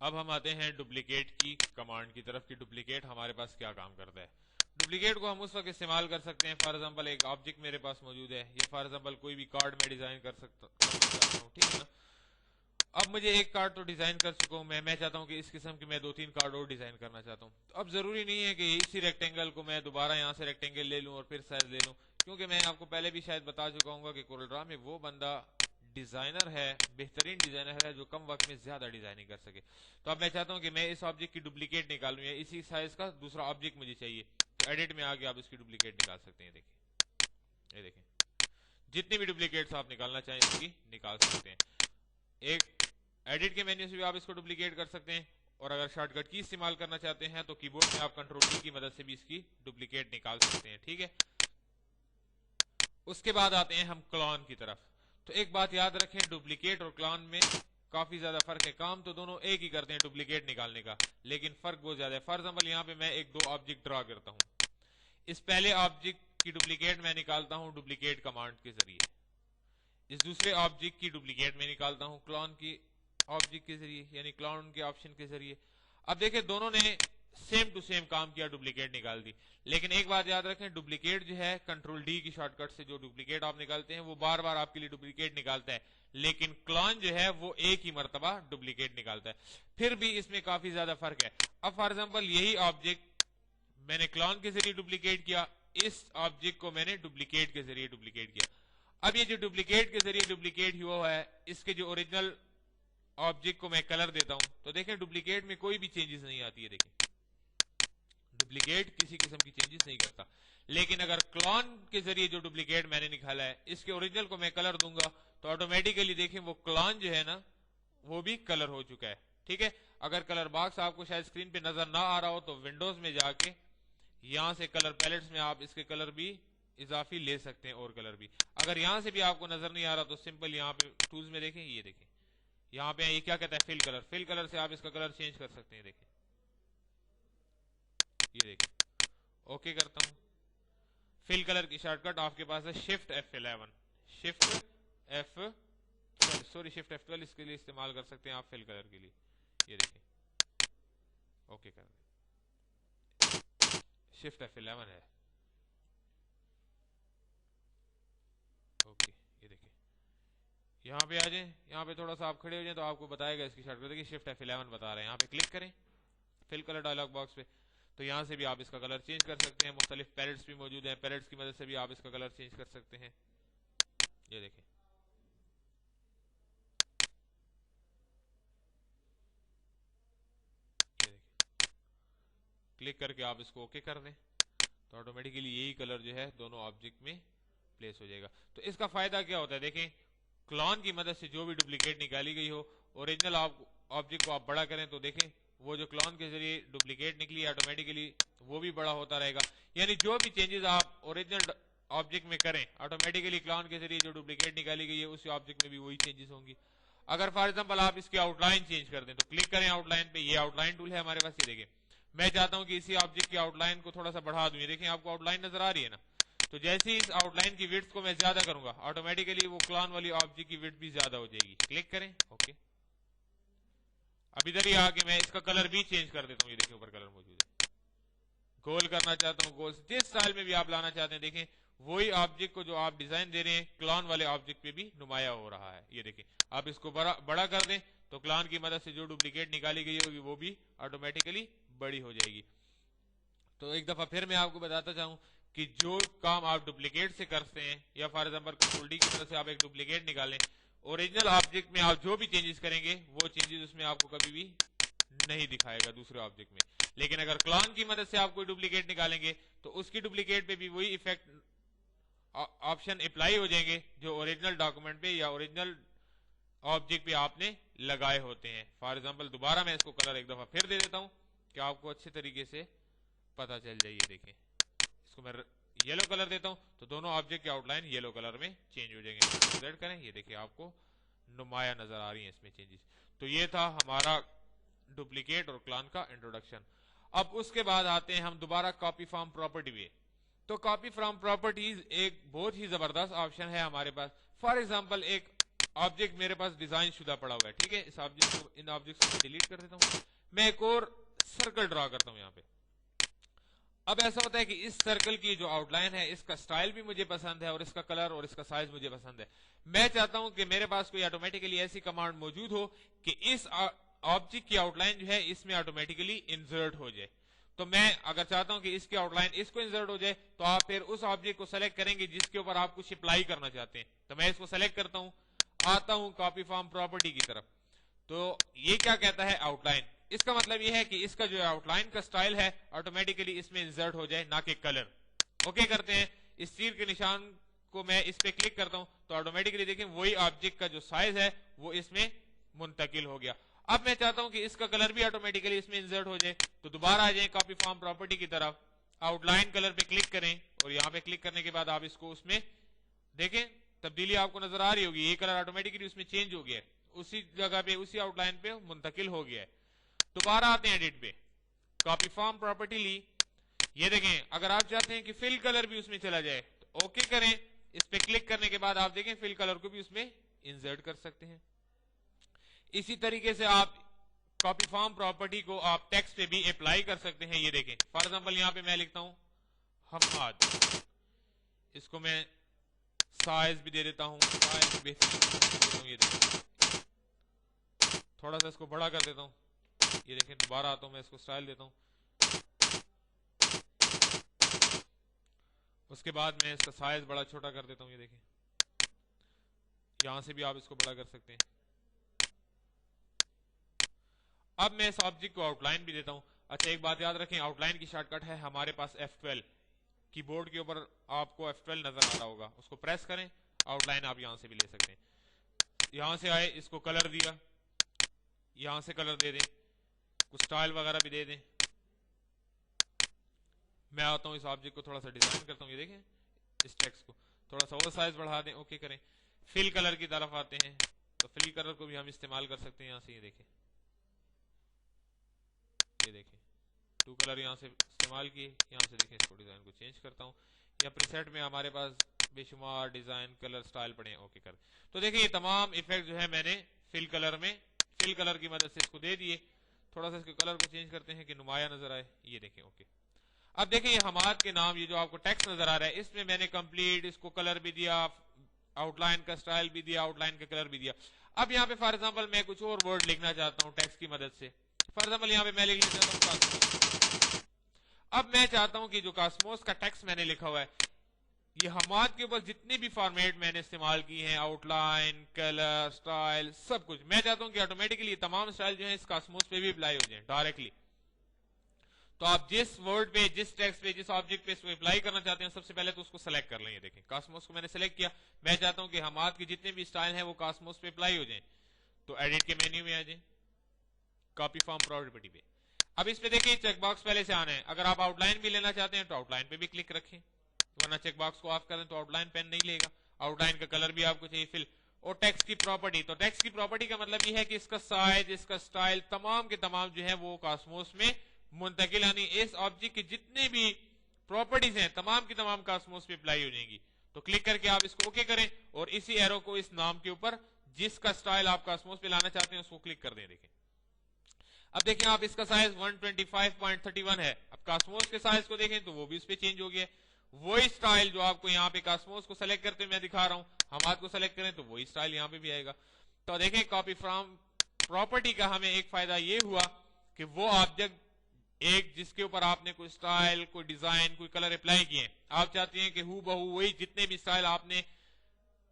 اب ہم آتے ہیں ڈپلیکیٹ کی کمانڈ کی طرف کہ ڈپلیکیٹ ہمارے پاس کیا کام کرتا ہے. ڈپلیکیٹ کو ہم اس وقت استعمال کر سکتے ہیں، فار ایگزامپل ایک آبجیکٹ میرے پاس موجود ہے، یا فار ایگزامپل کوئی بھی کارڈ میں ڈیزائن کرنا چاہتا ہوں، ٹھیک ہے نا. اب مجھے ایک کارڈ تو ڈیزائن کر چکا ہوں میں چاہتا ہوں کہ اس قسم کے میں 2-3 کارڈ اور ڈیزائن کرنا چاہتا ہوں. اب ضروری نہیں ہے کہ اسی ریکٹینگل کو میں دوبارہ یہاں سے ریکٹینگل لے لوں اور پھر سائز لے لوں، کیونکہ میں آپ کو پہلے بھی شاید بتا چکا ہوں کہ کورل ڈرا میں وہ بندہ ڈیزائنر ہے، بہترین ڈیزائنر ہے جو کم وقت میں زیادہ ڈیزائننگ کر سکے. تو اب میں چاہتا ہوں کہ میں اس آبجیکٹ کی ڈپلیکیٹ نکالوں، یا اسی سائز کا دوسرا آبجیکٹ مجھے چاہیے، تو ایڈٹ میں آ کے آپ اس کی ڈپلیکیٹ نکال سکتے ہیں. دیکھیں یہ دیکھیں، جتنی بھی ڈپلیکیٹس آپ نکالنا چاہیں اس کی نکال سکتے ہیں. ایک ایڈٹ کے مینیو سے بھی آپ اس کو ڈپلیکیٹ کر سکتے ہیں، اور اگر شارٹ کٹ کی استعمال کرنا چاہتے ہیں تو کی بورڈ میں آپ کنٹرول ڈی کی مدد سے بھی اس کی ڈپلیکیٹ نکال سکتے ہیں. ٹھیک ہے، اس کے بعد آتے ہیں ہم کلون کی طرف. تو ایک بات یاد رکھیں، ڈپلیکیٹ اور کلون میں کافی زیادہ فرق ہے. کام تو دونوں ایک ہی کرتے ہیں ڈپلیکیٹ نکالنے کا، لیکن فرق بہت زیادہ ہے. فار ایگزامپل یہاں پہ میں ایک 2 آبجیکٹ ڈرا کرتا ہوں، اس پہلے آبجیکٹ کی ڈپلیکیٹ میں نکالتا ہوں ڈپلیکیٹ کمانڈ کے ذریعے، اس دوسرے آبجیکٹ کی ڈپلیکیٹ میں نکالتا ہوں کلون کی آبجیکٹ کے ذریعے، یعنی کلون کے آپشن کے ذریعے. اب دیکھیں دونوں نے سیم ٹو سیم کام کیا، ڈپلیکیٹ نکال دی. لیکن ایک بات یاد رکھیں، ڈپلیکیٹ جو ہے کنٹرول ڈی کی شارٹ کٹ سے جو ڈپلیکیٹ آپ نکالتے ہیں وہ بار بار آپ کے لیے ڈپلیکیٹ نکالتا ہے، لیکن کلون جو ہے وہ ایک ہی مرتبہ ڈپلیکیٹ نکالتا ہے. پھر بھی اس میں کافی زیادہ فرق ہے. اب فار ایگزامپل یہی آبجیکٹ میں نے کلون کے ذریعے ڈپلیکیٹ کیا، اس آبجیکٹ کو میں نے ڈپلیکیٹ کے ذریعے ڈپلیکیٹ کیا. اب یہ جو ڈپلیکیٹ کے ذریعے ڈپلیکیٹ ہوا ہے، اس کے جو اوریجنل آبجیکٹ کو میں کلر دیتا ہوں تو دیکھیں ڈپلیکیٹ میں کوئی بھی چینجز نہیں آتی ہے. دیکھیں ڈپلیکیٹ کسی قسم کی چینجز نہیں کرتا، لیکن اگر کلون کے ذریعے جو ڈپلیکیٹ میں نے نکالا ہے اس کے اوریجنل کو میں کلر دوں گا تو آٹومیٹیکلی دیکھیں وہ کلون جو ہے نا وہ بھی کلر ہو چکا ہے. ٹھیک ہے، اگر کلر باکس آپ کو شاید اسکرین پہ نظر نہ آ رہا ہو تو ونڈوز میں جا کے یہاں سے کلر پیلٹس میں آپ اس کے کلر بھی اضافی لے سکتے ہیں، اور کلر بھی. اگر یہاں سے بھی آپ کو نظر نہیں آ رہا تو سمپل یہاں پہ ٹولز میں دیکھیں، یہ دیکھیں یہاں پہ یہ کیا کہتا ہے، فل کلر. فل کلر سے آپ اس کا کلر چینج کر سکتے ہیں. دیکھیں یہ دیکھیں، اوکے کرتا ہوں. فل کلر کی شارٹ کٹ آپ کے پاس ہے شفٹ F11، شفٹ F12 اس کے لیے استعمال کر سکتے ہیں آپ فل کلر کے لیے. یہ دیکھیں اوکے کر دیں، شفٹ F11 ہے. اوکے یہ دیکھیں یہاں پہ آ جائیں، یہاں پہ تھوڑا سا آپ کھڑے ہو جائیں تو آپ کو بتائے گا اس کی شارٹ کٹ. دیکھیں شفٹ F11 بتا رہے ہیں، یہاں پہ کلک کریں فل کلر ڈائلاگ باکس پہ، تو یہاں سے بھی آپ اس کا کلر چینج کر سکتے ہیں. مختلف پیلٹس بھی موجود ہیں، پیلٹس کی مدد سے بھی آپ اس کا کلر چینج کر سکتے ہیں. یہ دیکھیں کلک کر کے آپ اس کو اوکے کر دیں تو آٹومیٹیکلی یہی کلر جو ہے دونوں آبجیکٹ میں پلیس ہو جائے گا. تو اس کا فائدہ کیا ہوتا ہے، دیکھیں کلون کی مدد سے جو بھی ڈپلیکیٹ نکالی گئی ہو، اوریجنل آبجیکٹ کو آپ بڑا کریں تو دیکھیں وہ جو کلون کے ذریعے ڈپلیکیٹ نکلی آٹومیٹیکلی وہ بھی بڑا ہوتا رہے گا. یعنی جو بھی چینجز آپ اوریجنل آبجیکٹ میں کریں آٹومیٹیکلی کلون کے ذریعے جو ڈپلیکیٹ نکالی گئی ہے اس آبجیکٹ میں بھی وہی چینجز ہوں گی. اگر فار ایگزامپل آپ اس کی آؤٹ لائن چینج کر دیں تو کلک کریں آؤٹ لائن پہ، یہ آؤٹ لائن ٹول ہے ہمارے پاس. یہ دیکھیں میں چاہتا ہوں کہ اسی آبجیکٹ کی آؤٹ لائن کو تھوڑا سا بڑھا دوں، یہ دیکھیں آپ کو آؤٹ لائن نظر آ رہی ہے نا. تو جیسے ہی اس آؤٹ لائن کی وڈتھ کو میں زیادہ کروں گا آٹومیٹیکلی وہ کلون والی آبجیکٹ کی وڈتھ بھی زیادہ ہو جائے گی. کلک کریں اوکے. اب ادھر ہی آ کے میں اس کا کلر بھی چینج کر دیتا ہوں. یہ دیکھیں اوپر کلر موجود ہے، گول کرنا چاہتا ہوں، گول جس سٹائل میں بھی آپ لانا چاہتے ہیں. دیکھیں وہی آبجیکٹ کو جو آپ ڈیزائن دے رہے ہیں کلون والے آبجیکٹ پہ بھی نمایاں ہو رہا ہے. یہ دیکھیں آپ اس کو بڑا کر دیں تو کلون کی مدد سے جو ڈپلیکیٹ نکالی گئی ہوگی وہ بھی آٹومیٹیکلی بڑی ہو جائے گی. تو ایک دفعہ پھر میں آپ کو بتاتا چاہوں کہ جو کام آپ ڈپلیکیٹ سے کرتے ہیں، یا فار ایگزامپل کنٹرول ڈی کی مدد سے آپ ایک ڈپلیکیٹ نکالیں، اوریجنل آبجیکٹ میں آپ جو بھی چینجز کریں گے وہ چینجز اس میں آپ کو کبھی بھی نہیں دکھائے گا دوسرے آبجیکٹ میں. لیکن اگر کلون کی مدد سے آپ کوئی ڈپلیکیٹ نکالیں گے تو اس کی ڈپلیکیٹ پہ بھی وہی ایفیکٹ آپشن اپلائی ہو جائیں گے جو اوریجنل ڈاکومنٹ پہ یا اوریجنل آبجیکٹ پہ آپ نے لگائے ہوتے ہیں. فار ایگزامپل دوبارہ میں اس کو کلر ایک دفعہ پھر دے دیتا ہوں کہ آپ کو اچھے طریقے سے پتا چل جائے. دیکھیں اس کو میں یلو کلر دیتا ہوں تو دونوں آبجیکٹ کی آؤٹ لائن یلو کلر میں چینج ہو جائیں گے. زیڈ کریں، یہ دیکھیں آپ کو نمایاں نظر آ رہی ہیں اس میں چینجز. تو یہ تھا ہمارا ڈپلیکیٹ اور کلون کا انٹروڈکشن. اب اس کے بعد آتے ہیں ہم دوبارہ کاپی فرام پراپرٹی میں. تو کاپی فرام پراپرٹیز ایک بہت ہی زبردست آپشن ہے ہمارے پاس. فار ایگزامپل ایک ऑब्जेक्ट मेरे पास डिजाइन शुदा पड़ा हुआ है, ठीक है। इस ऑब्जेक्ट को, इन ऑब्जेक्ट्स को डिलीट कर देता हूं। मैं एक और सर्कल ड्रॉ करता हूं यहां पे। अब ऐसा होता है कि इस सर्कल की जो आउटलाइन है, इसका स्टाइल भी मुझे पसंद है और इसका कलर और इसका साइज मुझे पसंद है। मैं चाहता हूं कि मेरे पास कोई ऑटोमेटिकली ऐसी कमांड मौजूद हो कि इस ऑब्जेक्ट की आउटलाइन जो है इसमें ऑटोमेटिकली इंसर्ट हो जाए। तो मैं अगर चाहता हूं कि इसकी आउटलाइन इसको इंसर्ट हो जाए, तो आप फिर उस ऑब्जेक्ट को सेलेक्ट करेंगे जिसके ऊपर आप कुछ अप्लाई करना चाहते हैं। तो मैं इसको सेलेक्ट करता हूं, आता हूं कॉपी फॉर्म प्रॉपर्टी की तरफ। तो ये क्या कहता है, आउटलाइन। इसका मतलब ये है कि इसका जो आउटलाइन का स्टाइल है ऑटोमेटिकली इसमें इंसर्ट हो जाए, ना कि कलर। ओके करते हैं। इस तीर के निशान को मैं इस पे क्लिक करता हूं तो ऑटोमेटिकली देखें वही ऑब्जेक्ट का जो साइज है वो इसमें मुंतकिल हो गया। अब मैं चाहता हूं कि इसका कलर भी ऑटोमेटिकली इसमें इंसर्ट हो जाए, तो दोबारा आ जाए कॉपी फॉर्म प्रॉपर्टी की तरफ, आउटलाइन कलर पे क्लिक करें और यहां पे क्लिक करने के बाद आप इसको उसमें देखें तब्दीली आपको नजर आ रही होगी। ये कलर ऑटोमेटिकली उसमें चेंज हो गया है, उसी जगह पे उसी आउटलाइन पे मुंतकिल हो गया है। दोबारा आते हैं एडिट पे, कॉपी फॉर्म प्रॉपर्टी ली। ये देखें अगर आप चाहते हैं कि फिल कलर भी उसमें चला जाए तो ओके करें। इस पे क्लिक करने के बाद आप देखें फिल कलर को भी उसमें इंसर्ट कर सकते हैं। इसी तरीके से आप कॉपी फॉर्म प्रॉपर्टी को आप टेक्स्ट पे भी अप्लाई कर सकते हैं। ये देखें फॉर एग्जांपल यहां पे मैं लिखता हूं हम्माद, इसको मैं साइज भी दे देता हूं, साइज भी देता हूं। ये देखें थोड़ा सा इसको बड़ा कर देता हूं। ये देखें दोबारा आता हूं, मैं इसको स्टाइल देता हूं। उसके बाद मैं इसका साइज बड़ा छोटा कर देता हूं। ये देखें यहां से भी आप इसको बड़ा कर सकते हैं। अब मैं इस ऑब्जेक्ट को आउटलाइन भी देता हूं। अच्छा एक बात याद रखें, आउटलाइन की शॉर्टकट है हमारे पास F12। कीबोर्ड के ऊपर आपको F12 नजर आ रहा होगा, उसको प्रेस करें, आउटलाइन आप यहां से भी ले सकते हैं। यहां से आए, इसको कलर दिया, यहां से कलर दे दें, कुछ स्टाइल वगैरह भी दे दें। मैं आता हूं इस ऑब्जेक्ट को थोड़ा सा डिजाइन करता हूं। ये देखें इस टेक्स्ट को थोड़ा सा और साइज बढ़ा दें, ओके करें। फिल कलर की तरफ आते हैं, तो फिल कलर को भी हम इस्तेमाल कर सकते हैं यहां से। ये देखें, ये देखें टू कलर यहां से इस्तेमाल किए। यहां से देखें इसको डिजाइन को चेंज करता हूं, या प्रीसेट में हमारे पास बेशुमार डिजाइन कलर स्टाइल पड़े हैं, ओके कर। तो देखिए ये तमाम इफेक्ट जो है मैंने फिल कलर में, फिल कलर की मदद से इसको दे दिए। थोड़ा सा इसके कलर को चेंज करते हैं कि नुमाया नजर आए। ये देखें ओके। अब देखिए हमाद के नाम, ये जो आपको टेक्स्ट नजर आ रहा है, इसमें मैंने कंप्लीट इसको कलर भी दिया, आउटलाइन का स्टाइल भी दिया, आउटलाइन का कलर भी दिया। अब यहाँ पे फॉर एग्जांपल मैं कुछ और वर्ड लिखना चाहता हूँ टेक्स्ट की मदद से। फॉर एग्जांपल यहाँ पे मैं लिखना चाहता हूँ कास्मोस। अब मैं चाहता हूँ कि जो कास्मोस का टेक्स्ट मैंने लिखा हुआ है, ये हमाद के ऊपर जितने भी फॉर्मेट मैंने इस्तेमाल किए हैं, आउटलाइन, कलर, स्टाइल, सब कुछ, मैं चाहता हूँ कि ऑटोमेटिकली तमाम स्टाइल जो है इस कास्मोस पे भी अप्लाई हो जाए डायरेक्टली। तो आप जिस वर्ड पे, जिस टेक्स्ट पे, जिस ऑब्जेक्ट पे इसको अप्लाई करना चाहते हैं, सबसे पहले तो उसको सेलेक्ट कर लें। देखें कास्मोस को मैंने सेलेक्ट किया। मैं चाहता हूं कि हमाद के जितने भी स्टाइल हैं वो कास्मोस पे अप्लाई हो जाएं। तो एडिट के मेन्यू में आ जाए, कॉपी फॉर्म प्रॉपर्टी पे। अब इस पे देखिए चेकबॉक्स पहले से आना है। अगर आप आउटलाइन भी लेना चाहते हैं तो आउटलाइन पे भी क्लिक रखें, वरना चेकबॉक्स को ऑफ करें तो आउटलाइन पेन नहीं लेगा। आउटलाइन का कलर भी आपको चाहिए फिल। और टेक्स्ट की प्रॉपर्टी, तो टेक्स्ट की प्रॉपर्टी का मतलब ये है कि इसका साइज, इसका स्टाइल, तमाम के तमाम जो है वो कास्मोस में मुंतकिल, यानी इस ऑब्जेक्ट की जितने भी प्रॉपर्टीज हैं तमाम की तमाम कास्मोस पे अप्लाई हो जाएंगी। तो क्लिक करके आप इसको ओके करें और इसी एरो को इस नाम के ऊपर जिसका स्टाइल आप कास्मोस पे लाना चाहते हैं उसको क्लिक कर दें। देखें अब देखें आप, इसका साइज 125.31 है। अब कास्मोस के साइज को देखें तो वो भी इस पे चेंज हो गया। वही स्टाइल जो आपको यहाँ पे कास्मोस को सेलेक्ट करते मैं दिखा रहा हूं, हमाद को सेलेक्ट करें तो वही स्टाइल यहाँ पे भी आएगा। तो देखें कॉपी फ्रॉम प्रॉपर्टी का हमें एक फायदा ये हुआ कि वो ऑब्जेक्ट एक जिसके ऊपर आपने कोई स्टाइल, कोई डिजाइन, कोई कलर अप्लाई किए, आप चाहते हैं कि हू बहू वही जितने भी स्टाइल आपने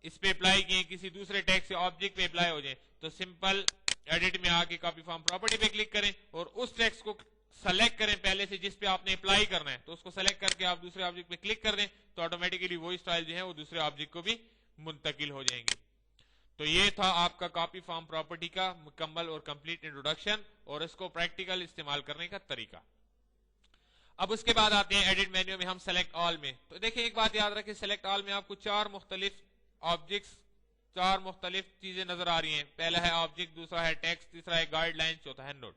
इस पे अप्लाई किए किसी दूसरे टेक्स्ट या ऑब्जेक्ट पे अप्लाई हो जाए, तो सिंपल एडिट में आके कॉपी फॉर्म प्रॉपर्टी पे क्लिक करें और उस टेक्स्ट को सेलेक्ट करें पहले से जिस पे आपने अप्लाई करना है। तो उसको सेलेक्ट करके आप दूसरे ऑब्जेक्ट पे क्लिक कर दें तो ऑटोमेटिकली वही स्टाइल जो है वो दूसरे ऑब्जेक्ट को भी मुंतकिल हो जाएंगे। तो ये था आपका कॉपी फॉर्म प्रॉपर्टी का मुकम्मल और कंप्लीट इंट्रोडक्शन और इसको प्रैक्टिकल इस्तेमाल करने का तरीका। अब उसके बाद आते हैं एडिट मेन्यू में हम सेलेक्ट ऑल में। तो देखिए एक बात याद रखें, सेलेक्ट ऑल में आपको चार मुख्तलिफ ऑब्जेक्ट्स, चार मुख्तलिफ चीजें नजर आ रही हैं। पहला है ऑब्जेक्ट, दूसरा है टेक्स्ट, तीसरा है गाइडलाइन, चौथा है नोट।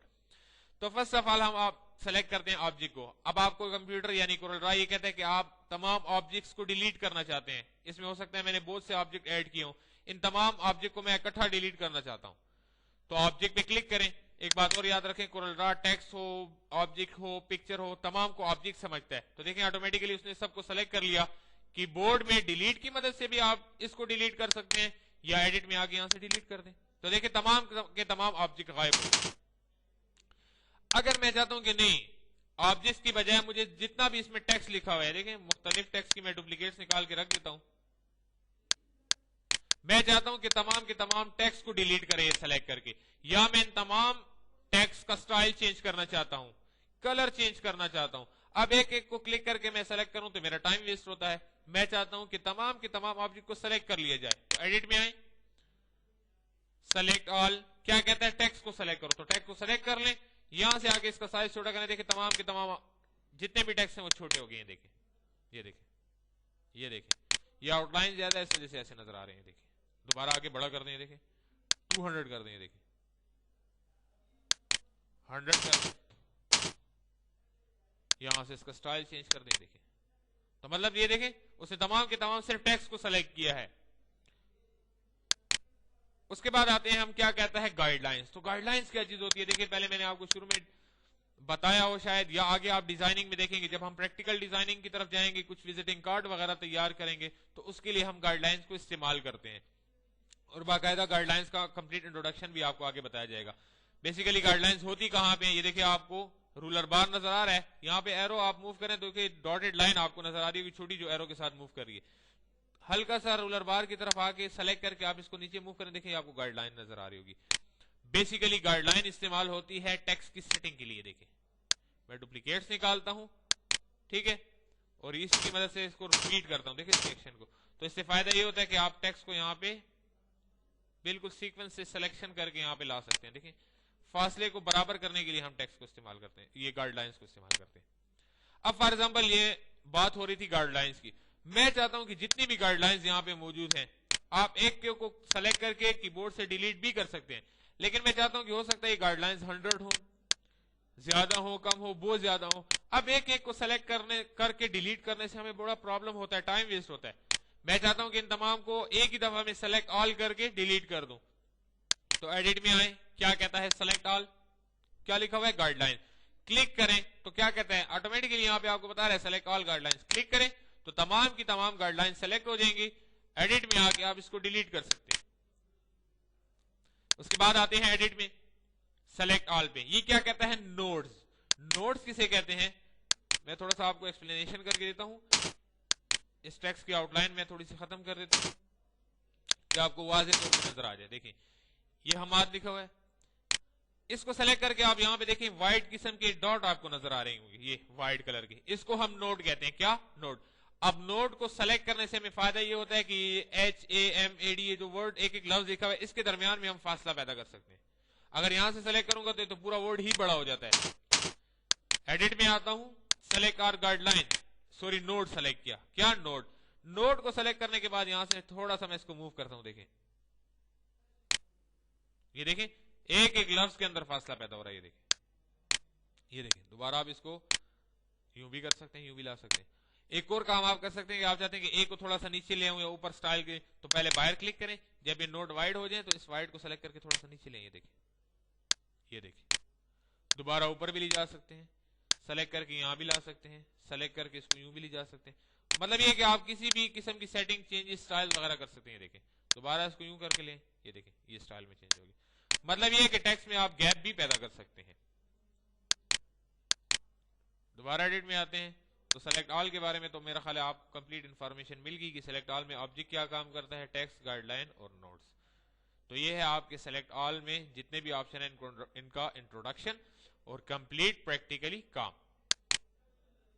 तो फर्स्ट ऑफ ऑल हम आप सेलेक्ट करते हैं ऑब्जेक्ट को। अब आपको कंप्यूटर यानी कोरल ड्रॉ ये कहता है कि आप तमाम ऑब्जेक्ट्स को डिलीट करना चाहते हैं। इसमें हो सकता है मैंने बहुत से ऑब्जेक्ट ऐड किए हों, इन तमाम ऑब्जेक्ट को मैं इकट्ठा डिलीट करना चाहता हूं, तो ऑब्जेक्ट पे क्लिक करें। एक बात और याद रखें, कोरलड्रा टेक्स्ट हो, ऑब्जेक्ट हो, पिक्चर हो, तमाम को ऑब्जेक्ट समझता है। तो देखें ऑटोमेटिकली उसने सबको सेलेक्ट कर लिया। कीबोर्ड में डिलीट की मदद से भी आप इसको डिलीट कर सकते हैं, या एडिट में आके यहां से डिलीट कर दें। तो देखिए तमाम के तमाम ऑब्जेक्ट गायब हो गए। अगर मैं चाहता हूं कि नहीं, ऑब्जेक्ट्स की बजाय मुझे जितना भी इसमें टेक्स्ट लिखा हुआ है, देखें मुख्तलिफ टेक्स्ट की मैं डुप्लीकेट्स निकाल के रख देता हूं। मैं चाहता हूं कि तमाम के तमाम टेक्स्ट को डिलीट करें सेलेक्ट करके, या मैं इन तमाम टेक्स्ट का स्टाइल चेंज करना चाहता हूं, कलर चेंज करना चाहता हूं। अब एक एक को क्लिक करके मैं सेलेक्ट करूं तो मेरा टाइम वेस्ट होता है। मैं चाहता हूं कि तमाम के तमाम ऑब्जेक्ट को सेलेक्ट कर लिया जाए। तो एडिट में आए, सेलेक्ट ऑल, क्या कहता है, टेक्स्ट को सेलेक्ट करो, तो टेक्स्ट को सेलेक्ट कर लें। यहां से आगे इसका साइज छोटा करें, देखिए तमाम के तमाम जितने भी टेक्स्ट हैं वो छोटे हो गए हैं। देखें, ये देखें, ये देखें, ये आउटलाइन ज्यादा है इस वजह से ऐसे नजर आ रहे हैं। देखिए दोबारा आगे बड़ा कर दें, देखें 200 कर दें, देखें 100 कर दें, यहां से इसका स्टाइल चेंज कर दें। देखें तो मतलब ये देखें उसने तमाम के तमाम सिर्फ टेक्स्ट को सेलेक्ट किया है। उसके बाद आते हैं हम, क्या कहता है गाइडलाइंस। तो गाइडलाइंस क्या चीज होती है, देखिए पहले मैंने आपको शुरू में बताया हो शायद, या आगे आप डिजाइनिंग में देखेंगे, जब हम प्रैक्टिकल डिजाइनिंग की तरफ जाएंगे, कुछ विजिटिंग कार्ड वगैरह तैयार करेंगे, तो उसके लिए हम गाइडलाइंस को इस्तेमाल करते हैं, और बाकायदा गाइडलाइंस का कंप्लीट इंट्रोडक्शन भी आपको आगे बताया जाएगा। बेसिकली गाइडलाइंस होती कहां पे, ये देखिए आपको रूलर बार नजर आ रहा है, यहां पे एरो आप मूव करें तो डॉटेड लाइन आपको नजर आ रही होगी छोटी, जो एरो के साथ मूव कर रही है। हल्का सा रूलर बार की तरफ आके सेलेक्ट करके आप इसको नीचे मूव करें, देखिए आपको गाइडलाइन नजर आ रही होगी। बेसिकली गाइडलाइन इस्तेमाल होती है टेक्स्ट की सेटिंग के लिए। देखिए मैं डुप्लीकेट्स निकालता हूं, ठीक है, और इसकी मदद से इसको रिपीट करता हूं, देखिए सेक्शन को। तो इससे फायदा ये होता है कि आप टेक्स्ट को यहां पे बिल्कुल सीक्वेंस से सिलेक्शन करके यहां पे ला सकते हैं। देखिए फासले को बराबर करने के लिए हम टेक्स्ट को इस्तेमाल करते हैं, ये गाइडलाइंस को इस्तेमाल करते हैं। अब फॉर एग्जांपल ये बात हो रही थी गाइडलाइंस की, मैं चाहता हूं कि जितनी भी गाइडलाइंस यहां पे मौजूद हैं, आप एक को सेलेक्ट करके कीबोर्ड से डिलीट भी कर सकते हैं, लेकिन मैं चाहता हूं कि हो सकता है ये गाइडलाइंस 100 हो, ज्यादा हो, कम हो, बहुत ज्यादा हो। अब एक एक को सेलेक्ट करके डिलीट करने से हमें बड़ा प्रॉब्लम होता है, टाइम वेस्ट होता है। मैं चाहता हूं कि इन तमाम को एक ही दफा में सेलेक्ट ऑल करके डिलीट कर दूं। तो एडिट में आए, क्या कहता है सेलेक्ट ऑल, क्या लिखा हुआ है गाइडलाइन, क्लिक करें तो क्या कहता है, ऑटोमेटिकली यहां पे आपको बता रहा है सेलेक्ट ऑल गाइडलाइंस। क्लिक करें तो तमाम की तमाम गाइडलाइन सेलेक्ट हो जाएंगी। एडिट में आके आप इसको डिलीट कर सकते हैं। उसके बाद आते हैं एडिट में, सेलेक्ट ऑल पे, ये क्या कहता है नोड्स। नोड्स किसे कहते हैं, मैं थोड़ा सा आपको एक्सप्लेनेशन करके देता हूं। इस टेक्स्ट की आउटलाइन में थोड़ी सी खत्म कर देता हूं कि आपको वाज़ेह तौर पर नजर आ जाए। देखिए ये हमाद लिखा हुआ है, इसको सेलेक्ट करके आप यहां पे देखें व्हाइट किस्म के डॉट आपको नजर आ रहे होंगे, ये व्हाइट कलर के, इसको हम नोड कहते हैं। क्या नोड। अब नोड को सेलेक्ट करने से हमें फायदा ये होता है कि HAMAD ये जो वर्ड एक एक लफ्ज लिखा हुआ है, इसके दरमियान में हम फासला पैदा कर सकते हैं। अगर यहां से सेलेक्ट करूंगा तो पूरा वर्ड ही बड़ा हो जाता है। एडिट में आता हूं, select our guideline, sorry node select किया, क्या नोड। नोड को सेलेक्ट करने के बाद यहां से थोड़ा सा मैं इसको मूव करता हूं, देखें ये देखें एक एक लफ्ज के अंदर फासला पैदा हो रहा है, ये देखें। दोबारा आप इसको यूं भी कर सकते हैं, यूं भी ला सकते हैं। एक और काम आप कर सकते हैं कि आप चाहते हैं कि एक को थोड़ा सा नीचे ले आऊं या ऊपर स्टाइल के, तो पहले बाहर क्लिक करें, जब ये नोड वाइड हो जाए तो इस वाइड को सेलेक्ट करके थोड़ा सा नीचे लें, ये देखिए। दोबारा ऊपर भी ले जा सकते हैं, सेलेक्ट करके यहां भी ला सकते हैं, सेलेक्ट करके इसको यूं भी ले जा सकते हैं। मतलब ये कि आप किसी भी किस्म की सेटिंग चेंज स्टाइल वगैरह कर सकते हैं। देखें दोबारा इसको यूं करके लें, ये देखें ये स्टाइल में चेंज होगी। मतलब ये कि टेक्स्ट में आप गैप भी पैदा कर सकते हैं। दोबारा एडिट में आते हैं तो सेलेक्ट ऑल के बारे में तो मेरा ख्याल है आप कंप्लीट इंफॉर्मेशन मिल गई कि सेलेक्ट ऑल में ऑब्जेक्ट क्या काम करता है, टेक्स्ट, गाइडलाइन और नोट्स। तो ये है आपके सेलेक्ट ऑल में जितने भी ऑप्शन है इनका इंट्रोडक्शन और कंप्लीट प्रैक्टिकली काम।